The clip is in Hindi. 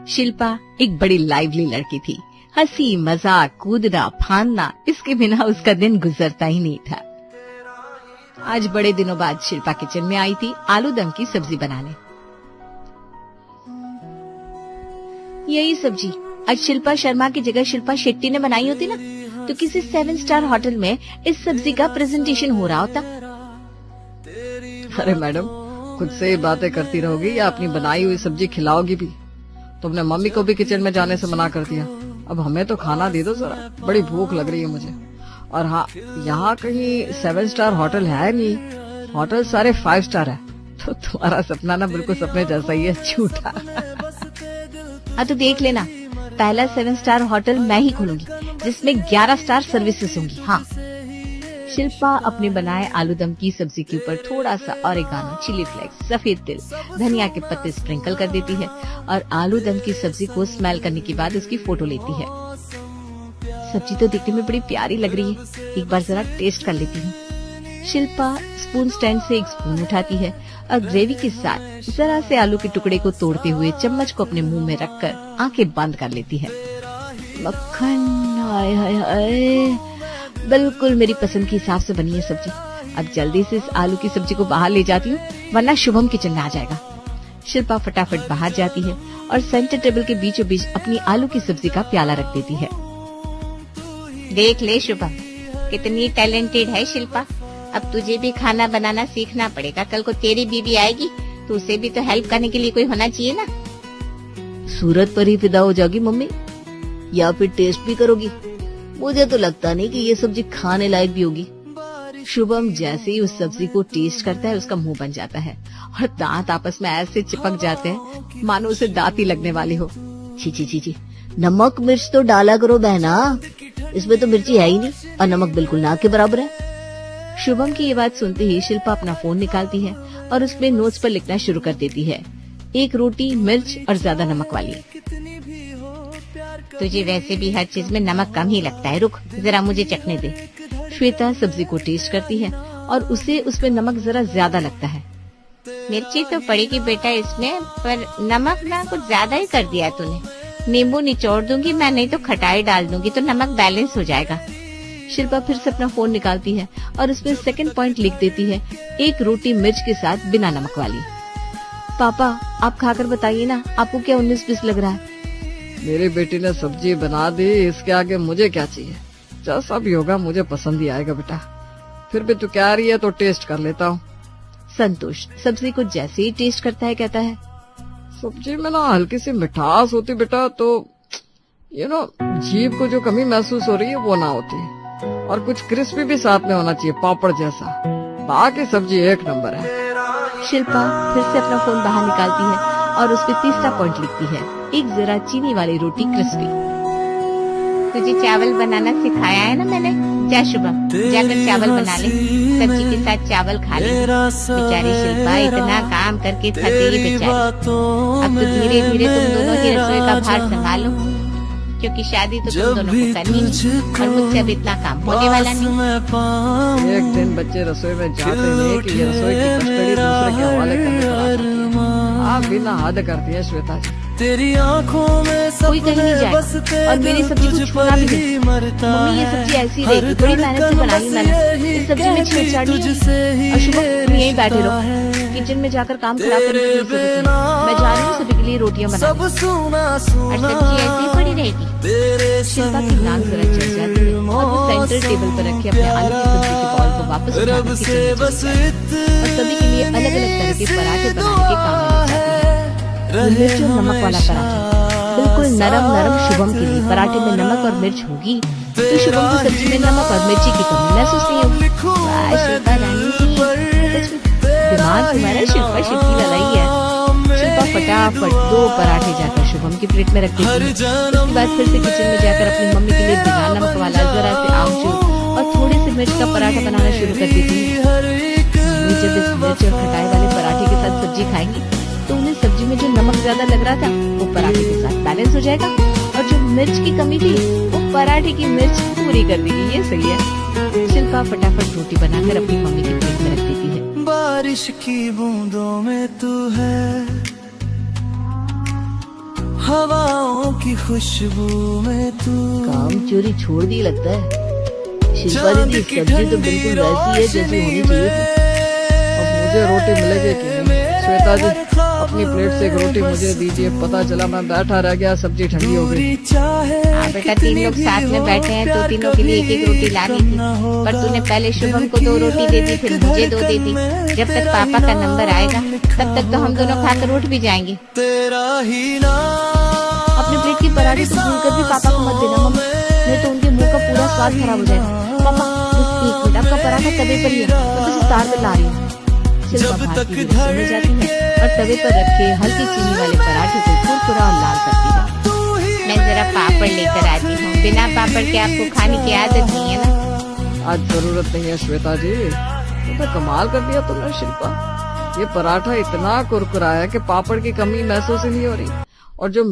शिल्पा एक बड़ी लाइवली लड़की थी। हंसी मजाक कूदना फांदना, इसके बिना उसका दिन गुजरता ही नहीं था। आज बड़े दिनों बाद शिल्पा किचन में आई थी आलू दम की सब्जी बनाने। यही सब्जी आज शिल्पा शर्मा की जगह शिल्पा शेट्टी ने बनाई होती ना, तो किसी 7 स्टार होटल में इस सब्जी का प्रेजेंटेशन हो रहा होता। अरे मैडम, खुद से ही बातें करती रहोगी या अपनी बनाई हुई सब्जी खिलाओगी भी? तुमने मम्मी को भी किचन में जाने से मना कर दिया। अब हमें तो खाना दे दो जरा, बड़ी भूख लग रही है मुझे। और हाँ, यहाँ कहीं 7 स्टार होटल है नहीं, होटल सारे 5 स्टार है। तो तुम्हारा सपना ना बिल्कुल सपने जैसा ही है, झूठा। हाँ तो देख लेना, पहला 7 स्टार होटल मैं ही खोलूंगी जिसमें 11 स्टार सर्विसेज होंगी। हाँ। शिल्पा अपने बनाए आलू दम की सब्जी के ऊपर थोड़ा सा ऑरिगानो, चिली फ्लेक्स, सफेद तिल, धनिया के पत्ते स्प्रिंकल कर देती है और आलू दम की सब्जी को स्मेल करने के बाद उसकी फोटो लेती है। सब्जी तो देखने में बड़ी प्यारी लग रही है, एक बार जरा टेस्ट कर लेती हूँ। शिल्पा स्पून स्टैंड से एक स्पून उठाती है और ग्रेवी के साथ जरा से आलू के टुकड़े को तोड़ते हुए चम्मच को अपने मुंह में रखकर आंखें बंद कर लेती है। मक्खन, हाय हाय हाय, बिल्कुल मेरी पसंद के हिसाब से बनी है सब्जी। अब जल्दी से इस आलू की सब्जी को बाहर ले जाती हूँ, वरना शुभम किचन में आ जाएगा। शिल्पा फटाफट बाहर जाती है और सेंटर टेबल के बीचों बीच अपनी आलू की सब्जी का प्याला रख देती है। देख ले शुभम, कितनी टैलेंटेड है शिल्पा। अब तुझे भी खाना बनाना सीखना पड़ेगा। कल को तेरी बीवी आएगी तो उसे भी तो हेल्प करने के लिए कोई होना चाहिए ना। सूरत पर ही फिदा हो जाओगी मम्मी, या फिर टेस्ट भी करोगी? मुझे तो लगता नहीं कि ये सब्जी खाने लायक भी होगी। शुभम जैसे ही उस सब्जी को टेस्ट करता है उसका मुंह बन जाता है और दांत आपस में ऐसे चिपक जाते हैं मानो उसे दांत ही लगने वाली हो। छी छी छी छी, नमक मिर्च तो डाला करो बहना, इसमें तो मिर्ची है ही नहीं और नमक बिल्कुल ना के बराबर है। शुभम की ये बात सुनते ही शिल्पा अपना फोन निकालती है और उसमें नोट्स पर लिखना शुरू कर देती है। 1 रोटी मिर्च और ज्यादा नमक वाली। तुझे वैसे भी हर चीज में नमक कम ही लगता है, रुक जरा मुझे चखने दे। श्वेता सब्जी को टेस्ट करती है और उसे उसमें नमक जरा ज्यादा लगता है। मिर्ची तो पड़ेगी बेटा इसमें, पर नमक ना कुछ ज्यादा ही कर दिया तूने। नींबू निचोड़ दूंगी मैं, नहीं तो खटाई डाल दूंगी तो नमक बैलेंस हो जाएगा। शिल्पा फिर से अपना फोन निकालती है और उसमें सेकंड पॉइंट लिख देती है, 1 रोटी मिर्च के साथ बिना नमक वाली। पापा आप खाकर बताइए ना, आपको क्या 19-20 लग रहा है? मेरी बेटी ने सब्जी बना दी, इसके आगे मुझे क्या चाहिए? जैसा भी होगा मुझे पसंद ही आएगा बेटा। फिर भी तू कह रही है तो टेस्ट कर लेता हूँ। संतोष सब्जी को जैसे ही टेस्ट करता है कहता है, सब्जी में ना हल्की सी मिठास होती बेटा, तो जीभ को जो कमी महसूस हो रही है वो ना होती, और कुछ क्रिस्पी भी साथ में होना चाहिए, पापड़ जैसा। बाकी सब्जी 1 नंबर है। शिल्पा फिर से अपना फोन बाहर निकालती है और उस पे तीसरा पॉइंट लिखती है, 1 जरा चीनी वाली रोटी क्रिस्पी। तुझे चावल बनाना सिखाया है ना मैंने, जा शुभम जाकर चावल बना ले, सब्जी के साथ चावल खा ले। बेचारी शिल्पा इतना काम करके थक गई बेचारी। अब तो धीरे धीरे तुम दोनों ही रसोई का भार संभालो, क्योंकि शादी तो तुम दोनों को करनी है और मुझसे अब इतना काम होने वाला नहीं। एक दिन बच्चे रसोई में जाते हैं कि ये रसोई की कस्टडी दूसरे के हवाले करने, आप बिना हद करती है श्वेता जी। तेरी आँखों में कोई कहीं नहीं जाए और मेरी सब्जी को छूना भी नहीं। मम्मी ये सब्जी ऐसी रहेगी, बड़ी मेहनत से बनाई मैंने। इस सब्जी में छेड़छाड़ नहीं है। और शुभम तुम यहीं बैठे रहो, किचन में जाकर काम खराब करने की जरूरत नहीं। मैं जा रही हूँ सभी के लिए रोटियाँ बनाने और सब्जी ऐसी ही पड़ी रहेगी। शिल्पा की नाक जरा चढ़ जाती है और वो सेंटर टेबल पर रखे अपने आलू की सब्जी के बॉल को वापस उठाकर किचन में चली जाती है और सभी के लिए अलग अलग तरह के पराठे बनाने के काम में लग जाती है। मिर्च और नमक वाला पराठा बिल्कुल नरम नरम शुभम के लिए। पराठे में नमक और मिर्च होगी तो शुभम को सब्जी में नमक और मिर्ची की कमी महसूस नहीं होगी। शिल्पा रानी दिमाग तुम्हारा शिल्पा शिल्पी वाला ही है। शिल्पा फटाफट 2 पराठे जाकर शुभम की प्लेट में रख देती है। उसके बाद फिर से किचन में जाकर अपनी मम्मी के लिए बिना नमक वाला जरा से आमचूर और थोड़े से मिर्च का पराठा बनाना शुरू कर देती है। मम्मी जब इस मिर्च और खटाई वाले पराठे के साथ सब्जी खाएंगी तो उन्हें सब्जी में जो नमक ज्यादा लग रहा था वो पराठे के साथ बैलेंस हो जाएगा और जो मिर्च की कमी थी वो पराठे की मिर्च पूरी कर देगी। ये सही है। शिल्पा फटाफट रोटी बनाकर अपनी मम्मी की प्लेट में रख देती है। बारिश की बूंदों में तू है, हवाओं की खुशबू में तू। काम चोरी छोड़ दी लगता है। शिल्पा दीदी सब्जी तो बिल्कुल वैसी है जैसी होनी चाहिए थी। अब मुझे रोटी मिलेगी कि नहीं? श्वेता जी अपनी प्लेट से एक रोटी मुझे दीजिए। पता चला मैं बैठा रह गया, सब्जी ठंडी हो गई। हाँ बेटा, 3 लोग साथ में बैठे हैं तो तीनों के लिए एक एक रोटी लानी थी, पर तूने पहले शुभम को 2 रोटी दे दी, फिर मुझे 2 दे दी। जब तक पापा का नंबर आएगा तब तक तो हम दोनों खाकर उठ भी जाएंगे। अपने प्लेट की पराठे तो भूल कर भी पापा को मत देना मम्मी, नहीं तो उनके मुंह का पूरा स्वाद खराब हो जाएगा। पापा बस 1 मिनट, आपका पराठा तवे पर ही है, मैं तो उसे तार पर ला रही हूँ। शिल्पा भारती दीदी समझ जाती है और तवे पर रखे हल्की चीनी वाले पराठे को कुरकुरा और लाल करती है। मैं जरा पापड़ लेकर आती हूँ, बिना पापड़ के आपको खाने की आदत नहीं है ना। आज जरूरत नहीं है श्वेता जी। तो कमाल कर दिया तुमने शिल्पा। ये पराठा इतना कुरकुरा है कि पापड़ की कमी महसूस ही नहीं हो रही, और जो